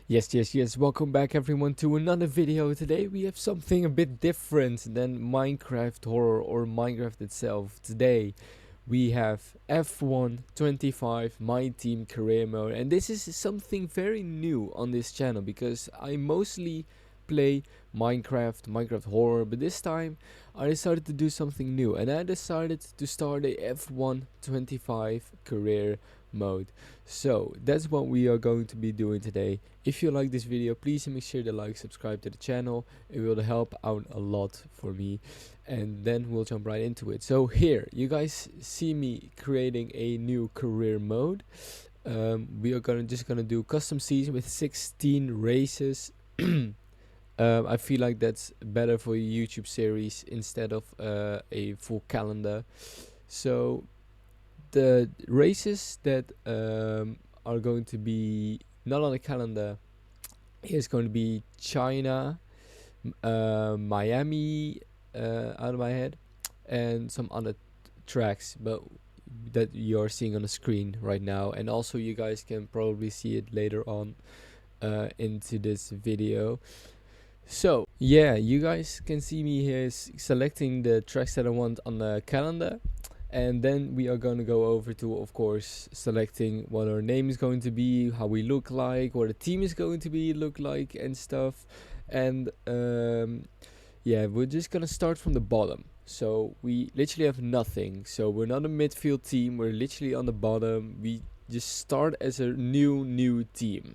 Yes. Welcome back, everyone, to another video. Today we have something a bit different than Minecraft horror or Minecraft itself. Today we have F1 25 My Team Career Mode, and this is something very new on this channel because I mostly play Minecraft horror, but this time I decided to do something new, and I decided to start a F1 25 career mode. So that's what we are going to be doing today. If you like this video, please make sure to like, subscribe to the channel. It will help out a lot for me, and then we'll jump right into it. So here you guys see me creating a new career mode. We are just gonna do custom season with 16 races. I feel like that's better for a YouTube series instead of a full calendar. So the races that are going to be not on the calendar is going to be China, Miami, out of my head, and some other tracks, but that you're seeing on the screen right now, and also you guys can probably see it later on into this video. So yeah, you guys can see me here selecting the tracks that I want on the calendar, and then we are going to go over to, of course, selecting what our name is going to be, how we look like, what the team is going to be look like and stuff. And yeah, we're just gonna start from the bottom. So we literally have nothing, so we're not a midfield team, we're literally on the bottom. We just start as a new team.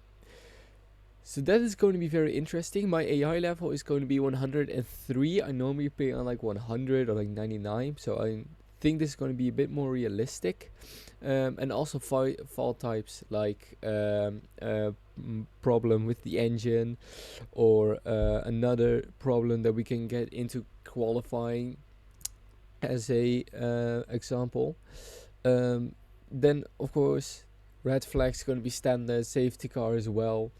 So that is going to be very interesting. My AI level is going to be 103. I normally play on like 100 or like 99, so I think this is going to be a bit more realistic. And also fall types like problem with the engine, or another problem that we can get into qualifying as a example. Then of course red flags going to be standard, safety car as well,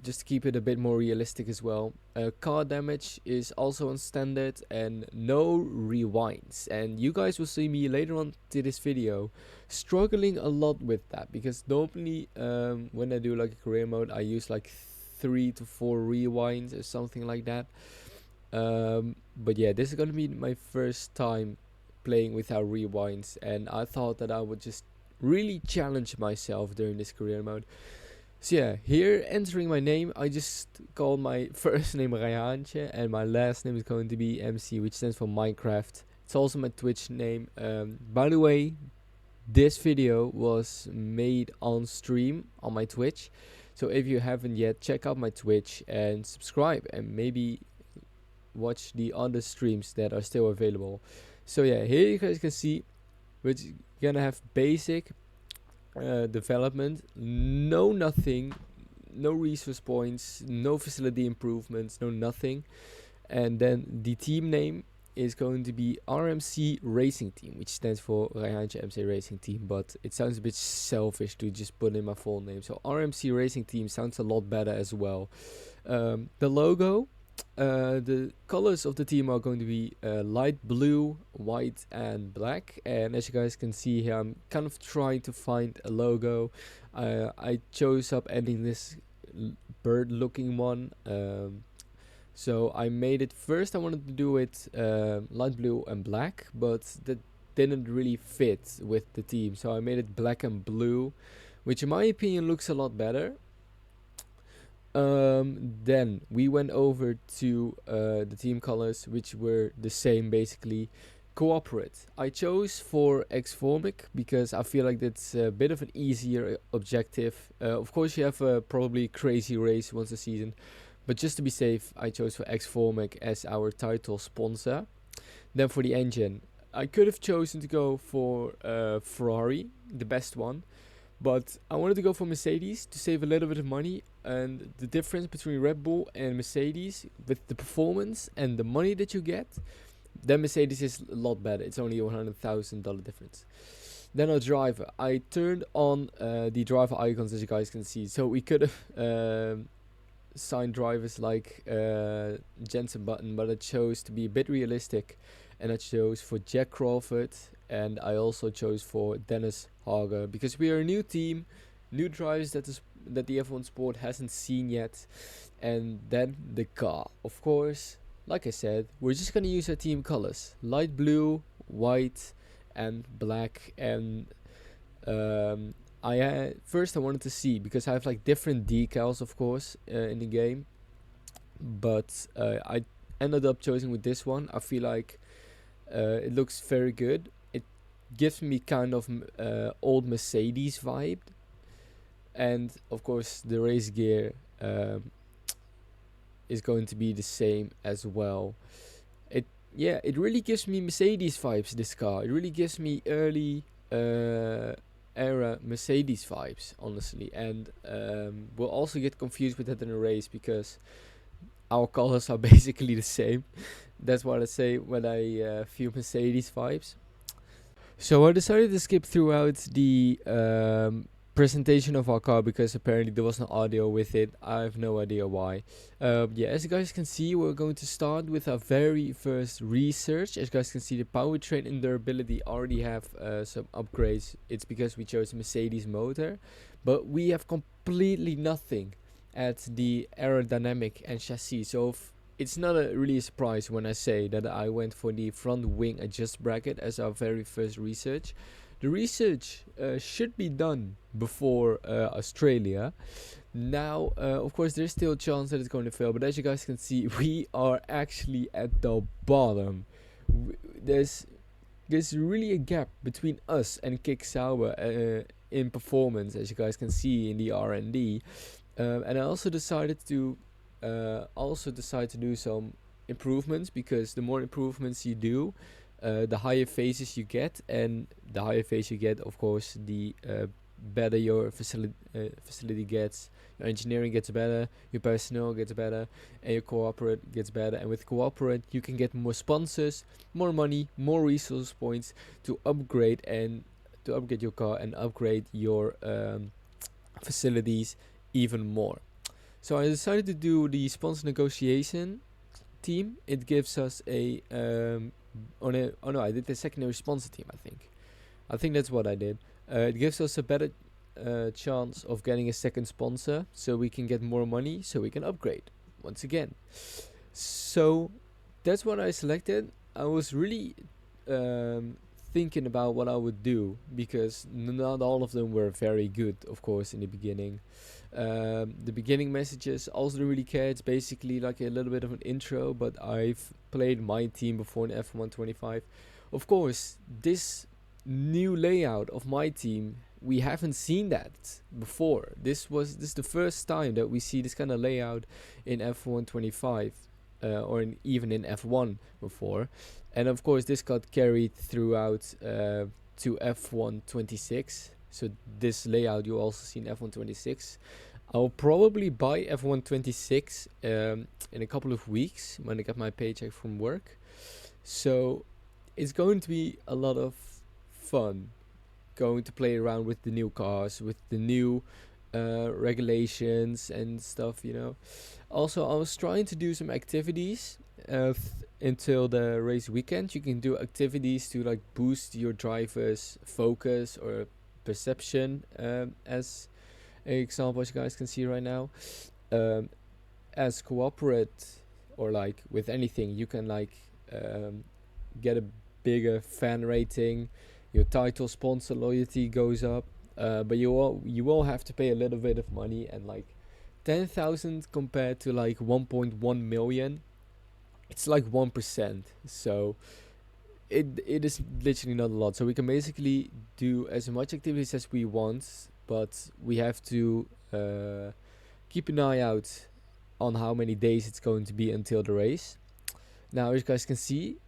just to keep it a bit more realistic as well. Car damage is also on standard, and no rewinds. And you guys will see me later on to this video struggling a lot with that, because normally when I do like a career mode I use like 3 to 4 rewinds or something like that. But yeah, this is gonna be my first time playing without rewinds, and I thought that I would just really challenge myself during this career mode. So yeah, here entering my name, I just called my first name Rayhaantje, and my last name is going to be MC, which stands for Minecraft. It's also my Twitch name. By the way, this video was made on stream on my Twitch, so if you haven't yet, check out my Twitch and subscribe, and maybe watch the other streams that are still available. So yeah, here you guys can see we're gonna have basic development, nothing, no resource points, no facility improvements, no nothing. And then the team name is going to be RMC Racing Team, which stands for Rayhaantje MC Racing Team, but it sounds a bit selfish to just put in my full name. So RMC Racing Team sounds a lot better as well. The logo, the colors of the team are going to be light blue, white and black, and as you guys can see here, I'm kind of trying to find a logo. I chose up ending this bird looking one, so I made it first. I wanted to do it light blue and black, but that didn't really fit with the team, so I made it black and blue, which in my opinion looks a lot better. Then we went over to the team colors, which were the same basically. Cooperate. I chose for Xformic because I feel like that's a bit of an easier objective. Of course, you have a probably crazy race once a season, but just to be safe, I chose for Xformic as our title sponsor. Then for the engine, I could have chosen to go for Ferrari, the best one, but I wanted to go for Mercedes to save a little bit of money. And the difference between Red Bull and Mercedes, with the performance and the money that you get, then Mercedes is a lot better. It's only $100,000 difference. Then our driver, I turned on the driver icons, as you guys can see. So we could have signed drivers like Jensen Button, but I chose to be a bit realistic, and I chose for Jack Crawford, and I also chose for Dennis Hager, because we are a new team, new drivers that the F1 sport hasn't seen yet. And then the car. Of course, like I said, we're just gonna use our team colors: light blue, white, and black. And um, first I wanted to see, because I have like different decals, of course, in the game, but I ended up choosing with this one. I feel like it looks very good. It gives me kind of old Mercedes vibe, and of course the race gear is going to be the same as well. It it really gives me Mercedes vibes. This car, it really gives me early era Mercedes vibes, honestly. And we'll also get confused with that in a race, because our colors are basically the same. That's what I say when I feel Mercedes vibes. So I decided to skip throughout the presentation of our car, because apparently there was no audio with it. I have no idea why. As you guys can see, we're going to start with our very first research. As you guys can see, the powertrain and durability already have some upgrades. It's because we chose a Mercedes motor, but we have completely nothing at the aerodynamic and chassis. So it's not really a surprise when I say that I went for the front wing adjust bracket as our very first research. The research should be done before Australia. Now, of course, there's still a chance that it's going to fail, but as you guys can see, we are actually at the bottom. There's really a gap between us and Kick Sauber in performance, as you guys can see in the R&D. And I also decided to do some improvements, because the more improvements you do, the higher phases you get, and the higher phase you get, of course, the better your facility gets, your engineering gets better, your personnel gets better, and your corporate gets better. And with corporate, you can get more sponsors, more money, more resource points to upgrade your car and upgrade your facilities even more. So I decided to do the sponsor negotiation team. It gives us I did the secondary sponsor team. I think that's what I did. It gives us a better chance of getting a second sponsor, so we can get more money, so we can upgrade once again. So that's what I selected. I was really thinking about what I would do, because not all of them were very good, of course, in the beginning. The beginning messages also don't really care. It's basically like a little bit of an intro, but I've played my team before in F1 25. Of course, this new layout of my team, we haven't seen that before. This is the first time that we see this kind of layout in F1 25, or even in F1 before. And of course, this got carried throughout to F1 26. So this layout you also see in F1 26. I'll probably buy F1 26 in a couple of weeks when I get my paycheck from work. So it's going to be a lot of fun going to play around with the new cars, with the new regulations and stuff, you know. Also, I was trying to do some activities until the race weekend. You can do activities to like boost your driver's focus or perception, as an example, as you guys can see right now. As cooperate, or like with anything, you can like get a bigger fan rating, your title sponsor loyalty goes up, but you all have to pay a little bit of money, and like 10,000 compared to like 1.1 million, it's like 1%. So it is literally not a lot. So we can basically do as much activities as we want, but we have to keep an eye out on how many days it's going to be until the race. Now, as you guys can see,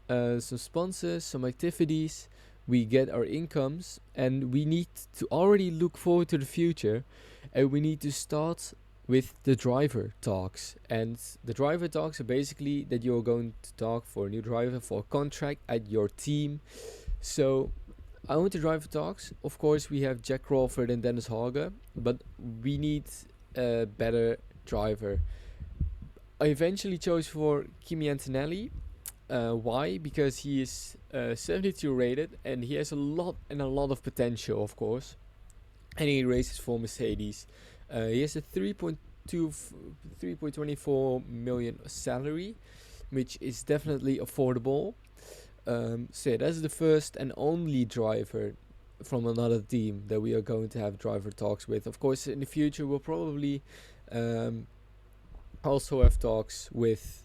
some sponsors, some activities, we get our incomes, and we need to already look forward to the future, and we need to start with the driver talks. And the driver talks are basically that you're going to talk for a new driver for a contract at your team. So I went to driver talks. Of course, we have Jack Crawford and Dennis Hauger, but we need a better driver. I eventually chose for Kimi Antonelli. Why? Because he is 72 rated, and he has a lot of potential, of course. and he races for Mercedes. He has a 3.24 million salary, which is definitely affordable. So yeah, that's the first and only driver from another team that we are going to have driver talks with. Of course, in the future we'll probably um, also have talks with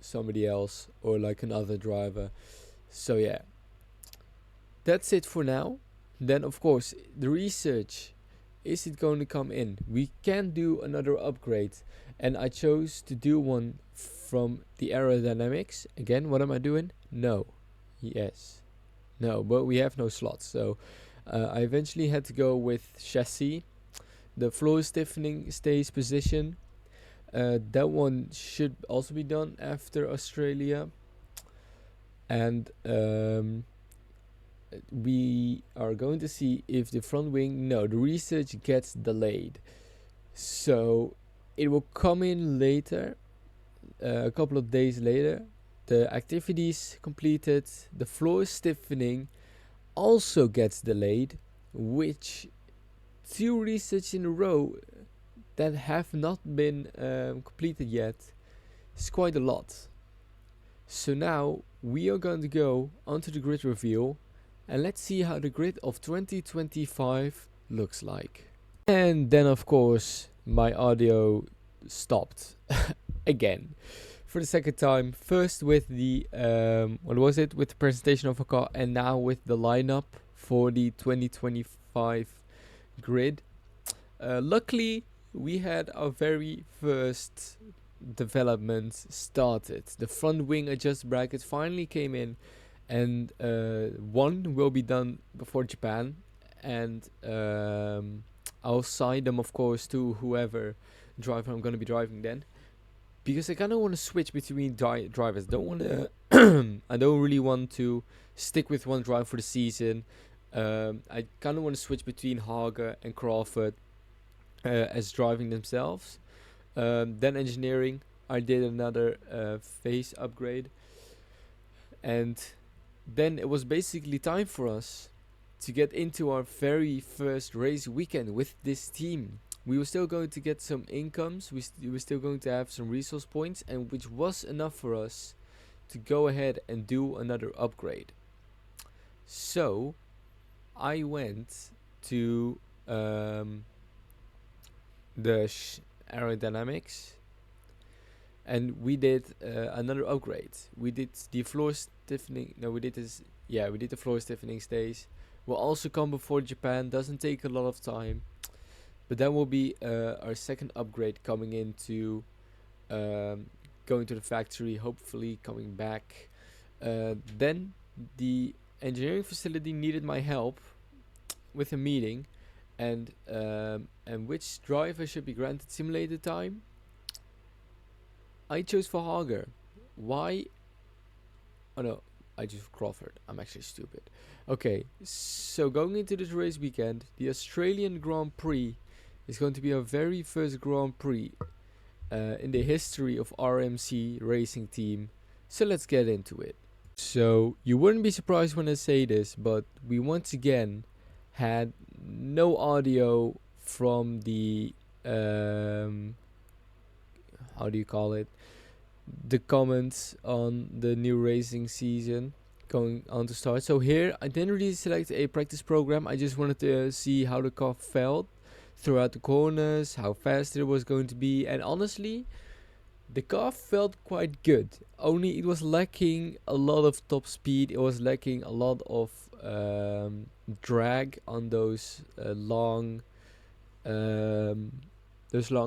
somebody else or like another driver. So yeah, that's it for now. Then of course the research, is it going to come in? We can do another upgrade, and I chose to do one from the aerodynamics. Again, what am I doing? No. Yes. No, but we have no slots, so I eventually had to go with chassis. The floor stiffening stays position. That one should also be done after Australia, and we are going to see if the front wing. No, the research gets delayed, so it will come in later, a couple of days later. The activities completed, the floor stiffening also gets delayed, which two research in a row that have not been completed yet is quite a lot. So now we are going to go onto the grid reveal, and let's see how the grid of 2025 looks like. And then of course my audio stopped again for the second time. First with the with the presentation of a car, and now with the lineup for the 2025 grid. Luckily we had our very first development started. The front wing adjust bracket finally came in, and one will be done before Japan, and I'll assign them of course to whoever driver I'm gonna be driving then, because I kind of want to switch between drivers. Don't want to I don't really want to stick with one driver for the season. I kind of want to switch between Hager and Crawford as driving themselves. Then engineering, I did another phase upgrade, and then it was basically time for us to get into our very first race weekend with this team. We were still going to get some incomes, we were still going to have some resource points, and which was enough for us to go ahead and do another upgrade. So I went to the aerodynamics, and we did another upgrade. We did the floor stiffening. No, we did this. Yeah, we did the floor stiffening stage. Will also come before Japan. Doesn't take a lot of time, but that will be our second upgrade coming into going to the factory. Hopefully coming back. Then the engineering facility needed my help with a meeting, and which driver should be granted simulated time. I chose for Hager. Why? Oh no, I chose Crawford. I'm actually stupid. Okay, so going into this race weekend, the Australian Grand Prix is going to be our very first Grand Prix in the history of RMC Racing Team. So let's get into it. So you wouldn't be surprised when I say this, but we once again had no audio from the how do you call it, the comments on the new racing season going on to start. So here I didn't really select a practice program. I just wanted to see how the car felt throughout the corners, how fast it was going to be, and honestly the car felt quite good. Only it was lacking a lot of top speed. It was lacking a lot of drag on those long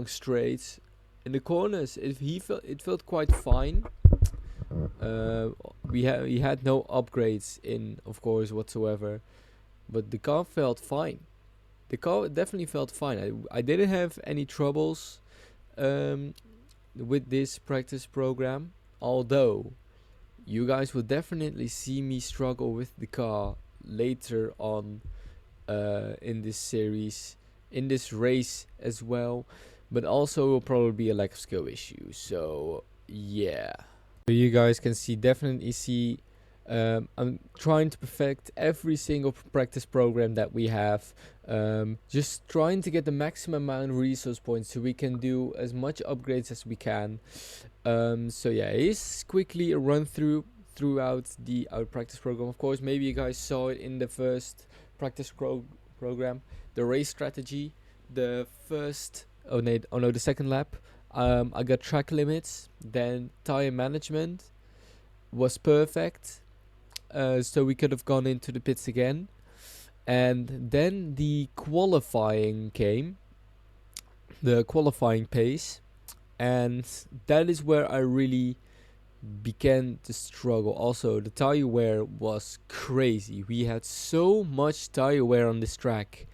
straights. In the corners, it felt quite fine. We had no upgrades in, of course, whatsoever, but the car felt fine. The car definitely felt fine. I didn't have any troubles with this practice program, although you guys will definitely see me struggle with the car later on in this series, in this race as well, but also will probably be a lack of skill issue. So yeah, so you guys can definitely see I'm trying to perfect every single practice program that we have. Just trying to get the maximum amount of resource points so we can do as much upgrades as we can. So yeah, here's quickly a run through throughout the our practice program. Of course, maybe you guys saw it in the first practice program, the race strategy, the first the second lap. I got track limits, then tire management was perfect, so we could have gone into the pits again. And then the qualifying came, the qualifying pace, and that is where I really began to struggle. Also, the tire wear was crazy. We had so much tire wear on this track.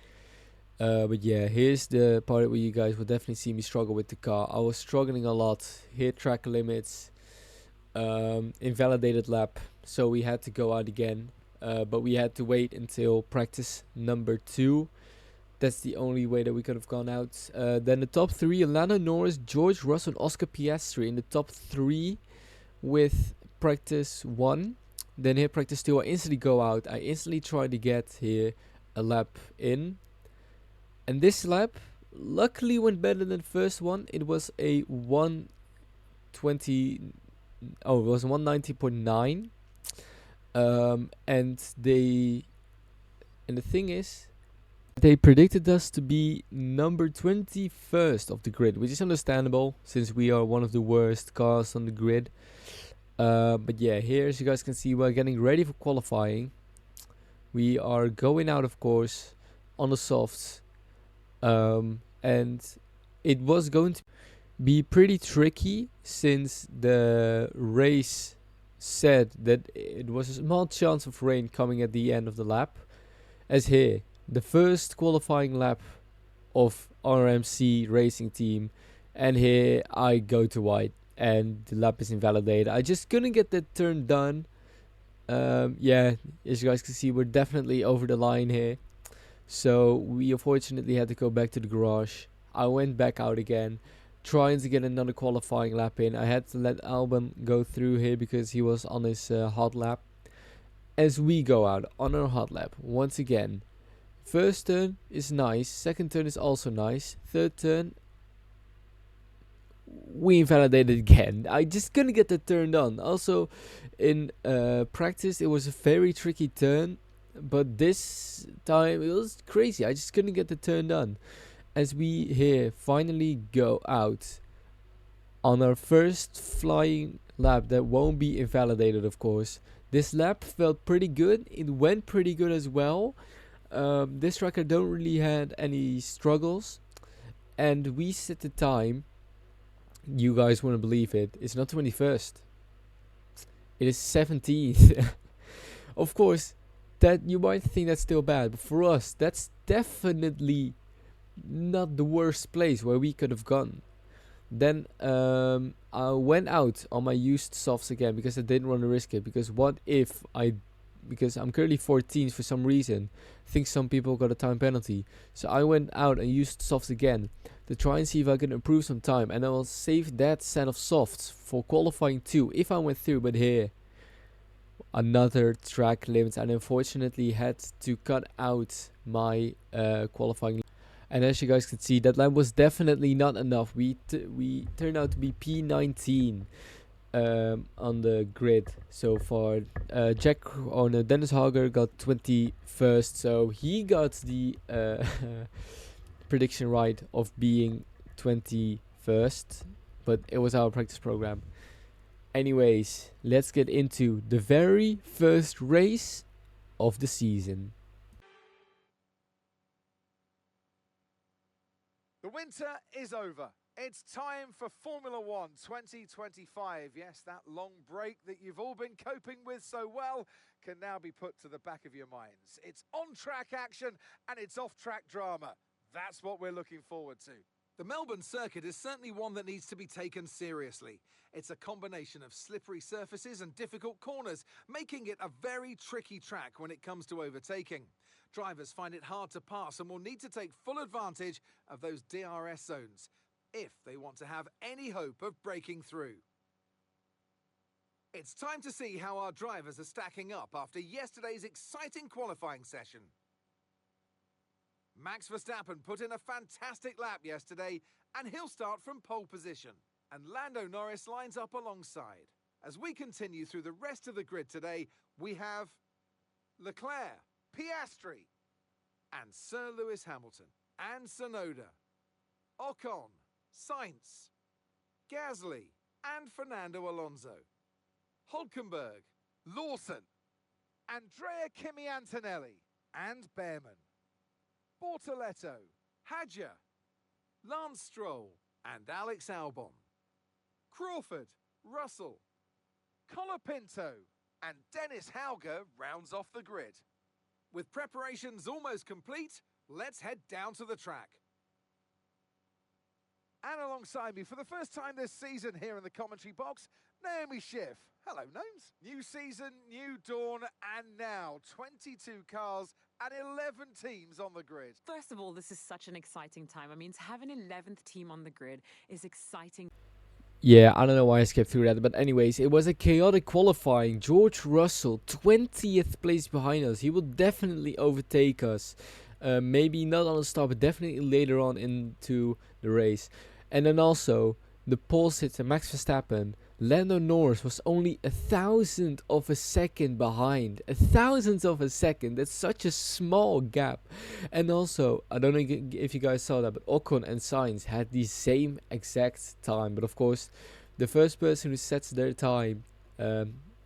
But yeah, here's the part where you guys will definitely see me struggle with the car. I was struggling a lot, hit track limits, invalidated lap, so we had to go out again. But we had to wait until practice number 2. That's the only way that we could have gone out. Then the top 3, Lando Norris, George Russell, and Oscar Piastri in the top 3 with practice 1. Then here practice 2, I instantly go out. I instantly try to get here a lap in. And this lap luckily went better than the first one. It was a 120. Oh, it was 190.9. And the thing is, they predicted us to be number 21st of the grid, which is understandable since we are one of the worst cars on the grid. But yeah, here as you guys can see, we're getting ready for qualifying. We are going out, of course, on the softs. And it was going to be pretty tricky since the race said that it was a small chance of rain coming at the end of the lap. As here, the first qualifying lap of RMC racing team, and here I go to white and the lap is invalidated. I just couldn't get that turn done. Yeah, as you guys can see, we're definitely over the line here. So we unfortunately had to go back to the garage. I went back out again, trying to get another qualifying lap in. I had to let Albon go through here because he was on his hot lap. As we go out on our hot lap, once again, first turn is nice, second turn is also nice, third turn, we invalidated again. I just couldn't get the turn done. Also, in practice, it was a very tricky turn, but this time it was crazy. I just couldn't get the turn done. As we here finally go out on our first flying lap that won't be invalidated, of course. This lap felt pretty good. It went pretty good as well. This track I don't really had any struggles, and we set the time. You guys wouldn't believe it. It's not 21st. It is 17th. Of course, that you might think that's still bad, but for us, that's definitely not the worst place where we could have gone. Then I went out on my used softs again because I didn't want to risk it. Because what if because I'm currently 14th for some reason. I think some people got a time penalty. So I went out and used softs again to try and see if I can improve some time. And I will save that set of softs for qualifying 2 if I went through. But here, another track limit, and unfortunately had to cut out my qualifying. And as you guys can see, that lap was definitely not enough. We turned out to be P19 on the grid so far. Dennis Hager got 21st, so he got the prediction right of being 21st, but it was our practice program. Anyways, let's get into the very first race of the season. The winter is over. It's time for Formula One 2025. Yes, that long break that you've all been coping with so well can now be put to the back of your minds. It's on-track action and it's off-track drama. That's what we're looking forward to. The Melbourne circuit is certainly one that needs to be taken seriously. It's a combination of slippery surfaces and difficult corners, making it a very tricky track when it comes to overtaking. Drivers find it hard to pass and will need to take full advantage of those DRS zones if they want to have any hope of breaking through. It's time to see how our drivers are stacking up after yesterday's exciting qualifying session. Max Verstappen put in a fantastic lap yesterday, and he'll start from pole position. And Lando Norris lines up alongside. As we continue through the rest of the grid today, we have Leclerc, Piastri, and Sir Lewis Hamilton, and Tsunoda, Ocon, Sainz, Gasly, and Fernando Alonso, Hulkenberg, Lawson, Andrea Kimi Antonelli, and Behrman, Bortoletto, Hadjar, Lance Stroll, and Alex Albon, Crawford, Russell, Colapinto, and Dennis Hauger rounds off the grid. With preparations almost complete, let's head down to the track. And alongside me for the first time this season here in the commentary box, Naomi Schiff. Hello, Gnomes. New season, new dawn, and now 22 cars and 11 teams on the grid. First of all, this is such an exciting time. I mean, to have an 11th team on the grid is exciting. Yeah, I don't know why I skipped through that, but anyways, it was a chaotic qualifying. George Russell, 20th place behind us. He will definitely overtake us. Maybe not on the start, but definitely later on into the race. And then also, the pole sitter, Max Verstappen, Lando Norris was only 1,000th of a second behind. 1,000th of a second. That's such a small gap. And also, I don't know if you guys saw that, but Ocon and Sainz had the same exact time. But of course, the first person who sets their time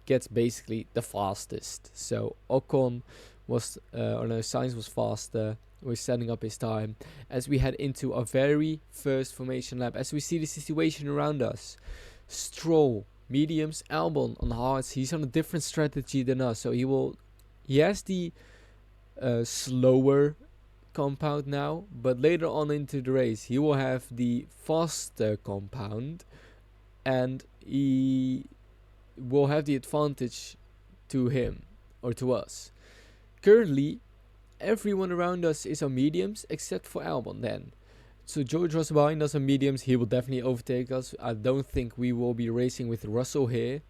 gets basically the fastest. So Ocon was, Sainz was faster. Was setting up his time as we head into our very first formation lap. As we see the situation around us, Stroll, mediums, Albon on hards. He's on a different strategy than us, so he has the slower compound now, but later on into the race he will have the faster compound, and he will have the advantage to him or to us. Currently, everyone around us is on mediums except for Albon then. So George Russell behind us on mediums. He will definitely overtake us. I don't think we will be racing with Russell here.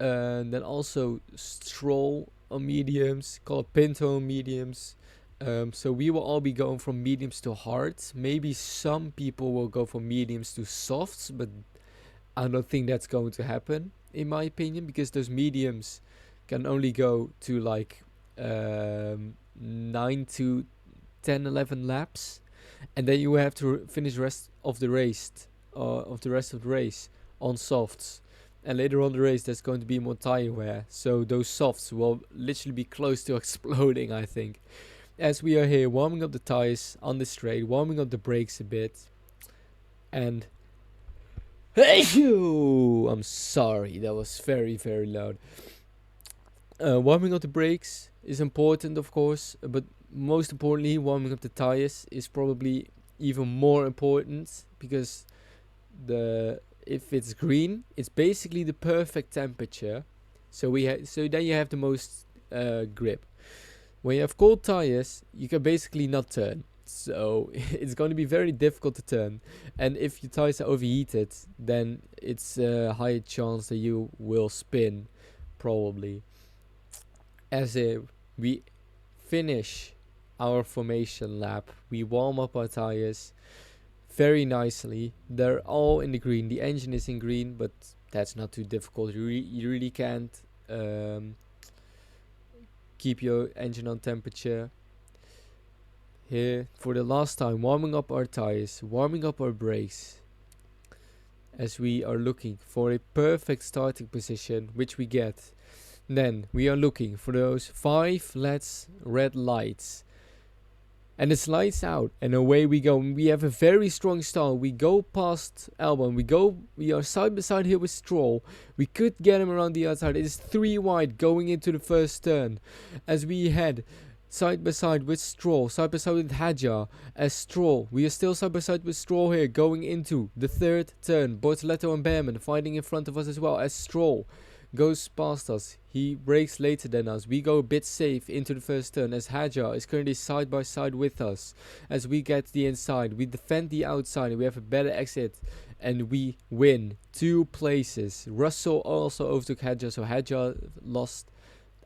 And then also Stroll on mediums, Colapinto on mediums. So we will all be going from mediums to hards. Maybe some people will go from mediums to softs, but I don't think that's going to happen in my opinion, because those mediums can only go to like 9 to 10, 11 laps, and then you have to finish the rest of the race on softs. And later on the race, there's going to be more tire wear, so those softs will literally be close to exploding, I think. As we are here warming up the tires on the straight, warming up the brakes a bit, and I'm sorry, that was very, very loud. Warming up the brakes is important, of course, but most importantly, warming up the tires is probably even more important, because if it's green, it's basically the perfect temperature. So then you have the most grip. When you have cold tires, you can basically not turn. So it's going to be very difficult to turn. And if your tires are overheated, then it's a higher chance that you will spin, probably. As we finish our formation lap, we warm up our tires very nicely. They're all in the green. The engine is in green, but that's not too difficult. You really can't keep your engine on temperature. Here, for the last time, warming up our tires, warming up our brakes, as we are looking for a perfect starting position, which we get. Then we are looking for those 5 red lights. And it's lights out, and away we go. We have a very strong start. We go past Albon. We are side by side here with Stroll. We could get him around the outside. It is 3 wide going into the first turn. As we head side by side with Stroll, side by side with Hadjar. As Stroll, we are still side by side with Stroll here going into the 3rd turn. Bortoletto and Behrman fighting in front of us as well as Stroll goes past us. He brakes later than us. We go a bit safe into the first turn as Hadjar is currently side by side with us. As we get the inside, we defend the outside and we have a better exit and we win 2 places. Russell also overtook Hadjar, so Hadjar lost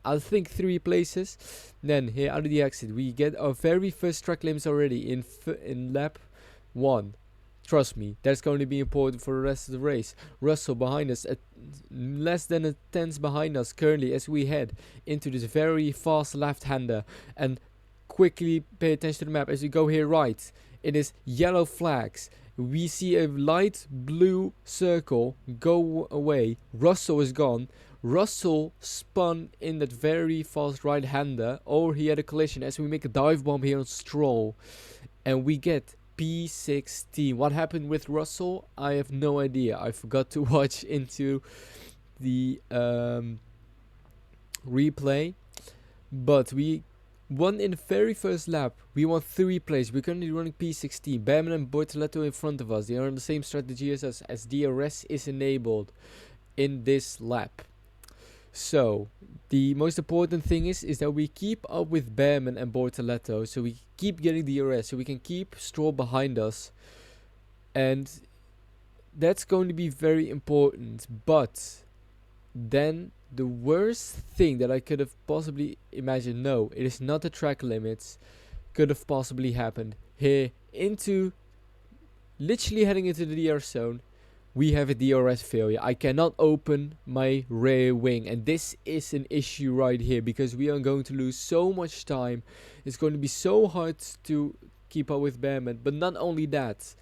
I think 3 places. Then here out of the exit we get our very first track limits already in lap 1. Trust me, that's going to be important for the rest of the race. Russell behind us, at less than a tenth behind us currently as we head into this very fast left-hander. And quickly pay attention to the map as we go here right. It is yellow flags. We see a light blue circle go away. Russell is gone. Russell spun in that very fast right-hander, or he had a collision as we make a dive bomb here on Stroll. And we get P16. What happened with Russell? I have no idea. I forgot to watch into the replay. But we won in the very first lap. We won 3 places. We're currently running P16. Behrman and Bortoleto in front of us. They are on the same strategy as us, as DRS is enabled in this lap. So, the most important thing is that we keep up with Behrman and Bortoleto, so we keep getting DRS, so we can keep Stroll behind us. And that's going to be very important. But then the worst thing that I could have possibly imagined, no, it is not the track limits, could have possibly happened. Here, literally heading into the DRS zone, we have a DRS failure. I cannot open my rear wing, and this is an issue right here because we are going to lose so much time. It's going to be so hard to keep up with Behrman, but not only that,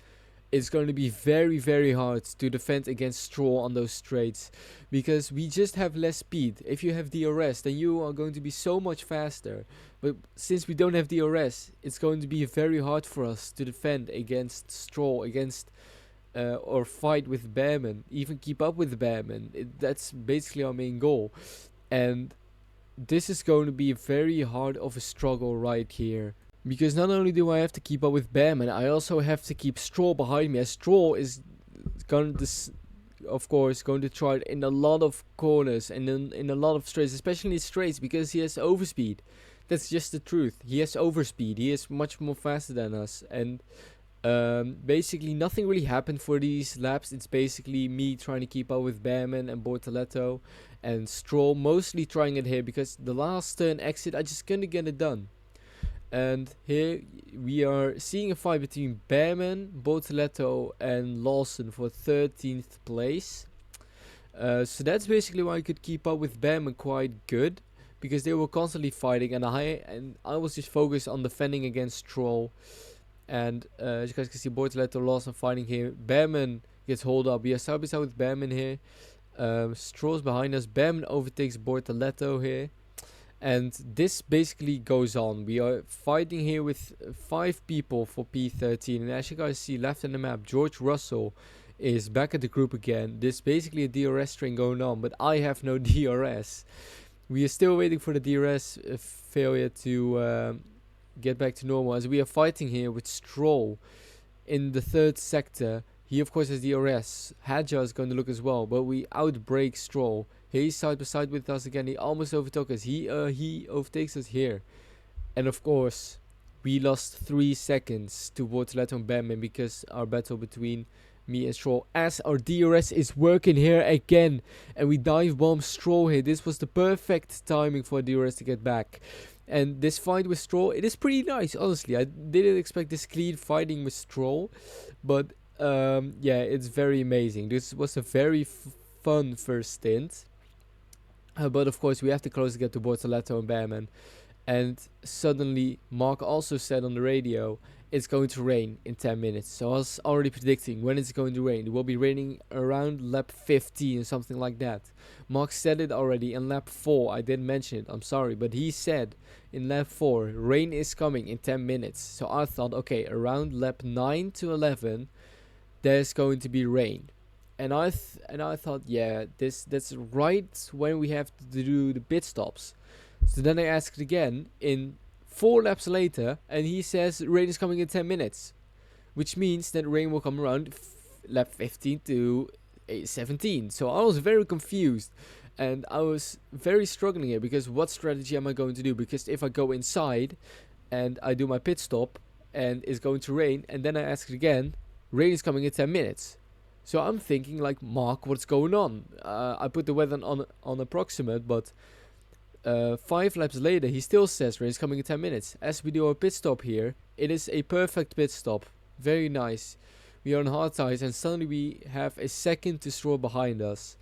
it's going to be very, very hard to defend against Stroll on those straights because we just have less speed. If you have DRS, then you are going to be so much faster. But since we don't have DRS, it's going to be very hard for us to defend against Stroll, or fight with Behrman, even keep up with Behrman. That's basically our main goal. And this is going to be very hard of a struggle right here. Because not only do I have to keep up with Behrman, I also have to keep Stroll behind me. As Stroll is going to, of course, going to try it in a lot of corners and in a lot of straights, especially straights, because he has overspeed. That's just the truth. He has overspeed. He is much more faster than us. And basically nothing really happened for these laps. It's basically me trying to keep up with Behrman and Bortoleto, and Stroll mostly trying it here because the last turn exit I just couldn't get it done. And here we are seeing a fight between Behrman, Bortoleto and Lawson for 13th place. So that's basically why I could keep up with Behrman quite good, because they were constantly fighting and I was just focused on defending against Stroll. And as you guys can see, Bortoleto, Lawson fighting here. Behrman gets hold up. We are side by side with Behrman here. Stroll's behind us. Behrman overtakes Bortoleto here. And this basically goes on. We are fighting here with 5 people for P13. And as you guys see left on the map, George Russell is back at the group again. There's basically a DRS string going on, but I have no DRS. We are still waiting for the DRS failure to get back to normal, as we are fighting here with Stroll in the 3rd sector. He of course has DRS. Hadjar is going to look as well, but we outbrake Stroll. He's side by side with us again. He almost overtook us. He overtakes us here, and of course we lost 3 seconds to Bortoleto and Behrman because our battle between me and Stroll, as our DRS is working here again, and we dive bomb Stroll here. This was the perfect timing for DRS to get back. And this fight with Stroll, it is pretty nice, honestly. I didn't expect this clean fighting with Stroll, but yeah, it's very amazing. This was a very fun first stint. But of course, we have to close to get to Bortoleto and Behrman. And suddenly, Mark also said on the radio, it's going to rain in 10 minutes. So I was already predicting when it's going to rain. It will be raining around lap 15 or something like that. Mark said it already in lap 4. I didn't mention it, I'm sorry. But he said in lap 4, rain is coming in 10 minutes. So I thought, okay, around lap 9 to 11, there's going to be rain. And I thought, yeah, that's right when we have to do the pit stops. So then I asked again in 4 laps later, and he says rain is coming in 10 minutes, which means that rain will come around lap 15 to 17. So I was very confused, And I was very struggling here because what strategy am I going to do? Because if I go inside and I do my pit stop and it's going to rain and then I ask it again, rain is coming in 10 minutes. So I'm thinking like, Mark, what's going on? I put the weather on approximate, but 5 laps later he still says rain is coming in 10 minutes. As we do our pit stop here, it is a perfect pit stop. Very nice. We are on hard tires and suddenly we have a second to Stroll behind us.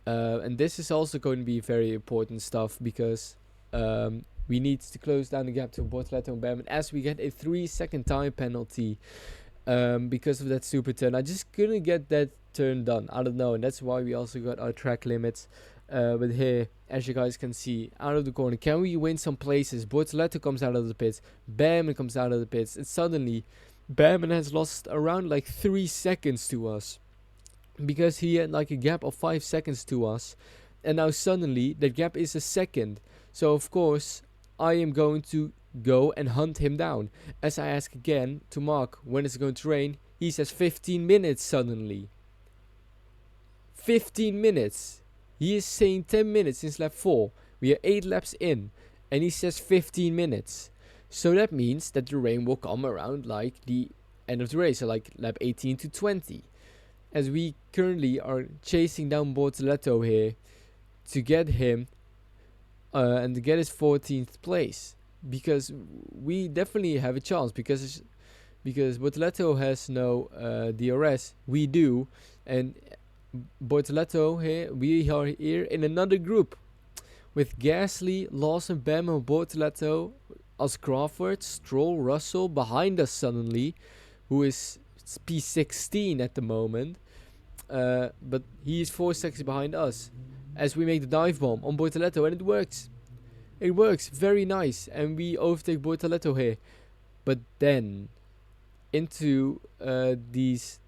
And this is also going to be very important stuff because we need to close down the gap to Bortoleto and Behrman as we get a 3-second time penalty because of that stupid turn. I just couldn't get that turn done. I don't know, and that's why we also got our track limits. But here, as you guys can see, out of the corner, can we win some places? Bortoleto comes out of the pits, Behrman comes out of the pits, and suddenly Behrman has lost around like 3 seconds to us. Because he had like a gap of 5 seconds to us, and now suddenly that gap is a second. So of course I am going to go and hunt him down. As I ask again to Mark when it's going to rain, he says 15 minutes suddenly. 15 minutes. He is saying 10 minutes since lap 4. We are 8 laps in and he says 15 minutes. So that means that the rain will come around like the end of the race, so like lap 18 to 20. As we currently are chasing down Bortoleto here to get him and to get his 14th place, because we definitely have a chance because Bortoleto has no DRS, we do, and Bortoleto here, we are here in another group with Gasly, Lawson, Behrman, Bortoleto, as Crawford, Stroll, Russell behind us suddenly, who is P16 at the moment. But he is 4 seconds behind us as we make the dive bomb on Bortoleto, and it works. It works very nice, and we overtake Bortoleto here. But then into these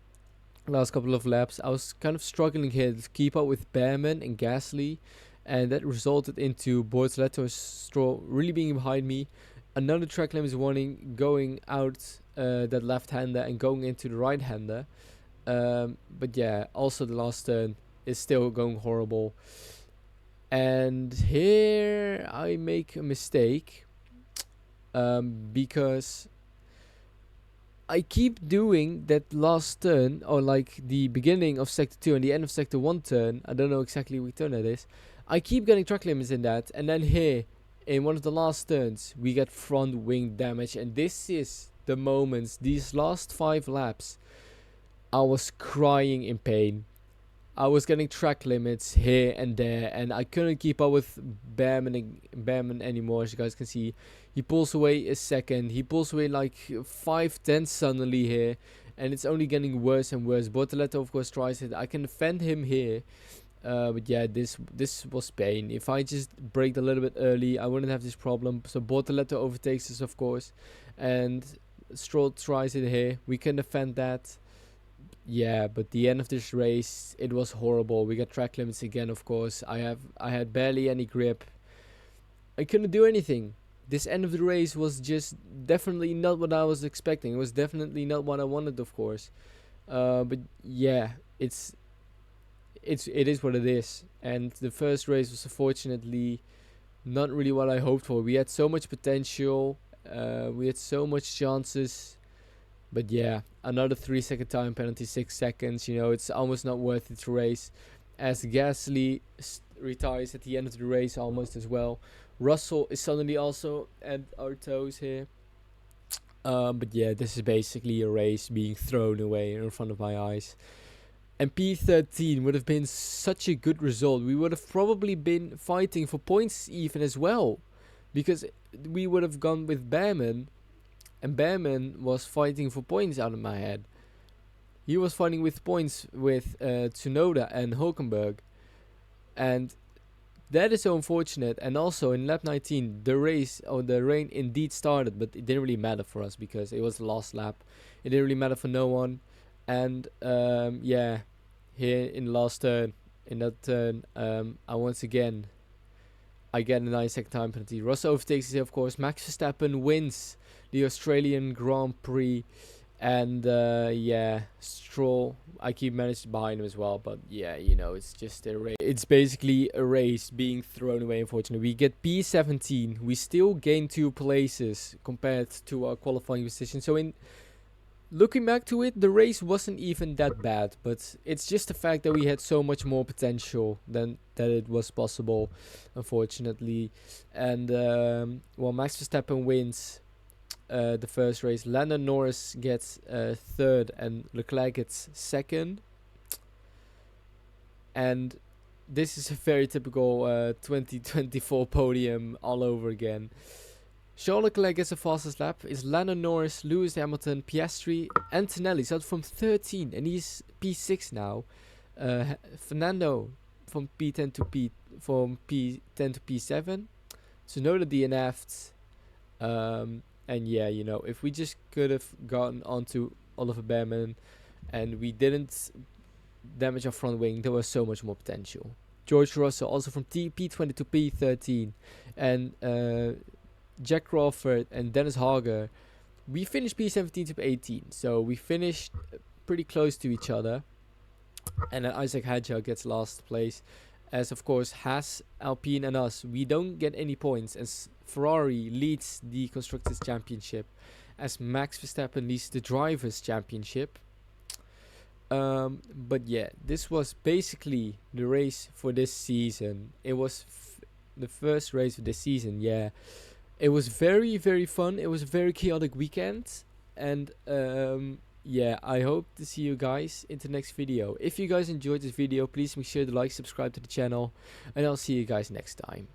last couple of laps, I was kind of struggling here to keep up with Behrman and Gasly, and that resulted into Bortoleto and Stroll really being behind me. Another track limits warning going out that left-hander and going into the right-hander. But yeah, also the last turn is still going horrible. And here I make a mistake because I keep doing that last turn, or like the beginning of sector 2 and the end of sector 1 turn. I don't know exactly which turn that is. I keep getting track limits in that, and then here in one of the last turns we get front wing damage, and this is the moments, these last 5 laps, I was crying in pain. I was getting track limits here and there, and I couldn't keep up with Behrman anymore. As you guys can see, he pulls away a second. He pulls away like 5/10 suddenly here, and it's only getting worse and worse. Bortoleto, of course, tries it. I can defend him here, but yeah, this was pain. If I just braked a little bit early, I wouldn't have this problem. So Bortoleto overtakes us, of course, and Stroll tries it here. We can defend that. Yeah, but the end of this race, it was horrible. We got track limits again, of course. I had barely any grip. I couldn't do anything. This end of the race was just definitely not what I was expecting. It was definitely not what I wanted, of course. But yeah, it is what it is. And the first race was unfortunately not really what I hoped for. We had so much potential. We had so much chances. But yeah, another 3-second time penalty, 6 seconds. You know, it's almost not worth it to race. As Gasly retires at the end of the race almost as well. Russell is suddenly also at our toes here. But yeah, this is basically a race being thrown away in front of my eyes. And P13 would have been such a good result. We would have probably been fighting for points even as well. Because we would have gone with Behrman. And Behrman was fighting for points out of my head. He was fighting with points with Tsunoda and Hulkenberg. And that is so unfortunate. And also in lap 19, the rain indeed started. But it didn't really matter for us because it was the last lap. It didn't really matter for no one. And yeah, here in the last turn, in that turn, I get a 9-second time penalty. Russell overtakes us, of course. Max Verstappen wins the Australian Grand Prix, And yeah, Stroll, I keep managed behind him as well, but yeah, you know, it's just a race. It's basically a race being thrown away, unfortunately. We get P17. We still gain 2 places compared to our qualifying position. So in looking back to it, the race wasn't even that bad, but it's just the fact that we had so much more potential than that it was possible, unfortunately. And well, Max Verstappen wins the first race. Lando Norris gets third and Leclerc gets second. And this is a very typical 2024 podium all over again. Charles Leclerc gets the fastest lap. Is Lando Norris, Lewis Hamilton, Piastri, Antonelli. So from 13 and he's P6 now. Fernando from P10 to P10 to P7. Tsunoda DNF'd. And yeah, you know, if we just could have gotten onto Oliver Behrman and we didn't damage our front wing, there was so much more potential. George Russell also from P20 to P13. And Jack Crawford and Dennis Hager, we finished P17 to P18. So we finished pretty close to each other. And then Isaac Hadjar gets last place. As of course Haas, Alpine and us, we don't get any points as Ferrari leads the Constructors' Championship, as Max Verstappen leads the Drivers' Championship. But yeah, this was basically the race for this season. It was the first race of this season, yeah. It was very, very fun. It was a very chaotic weekend. And yeah, I hope to see you guys in the next video. If you guys enjoyed this video, please make sure to like, subscribe to the channel. And I'll see you guys next time.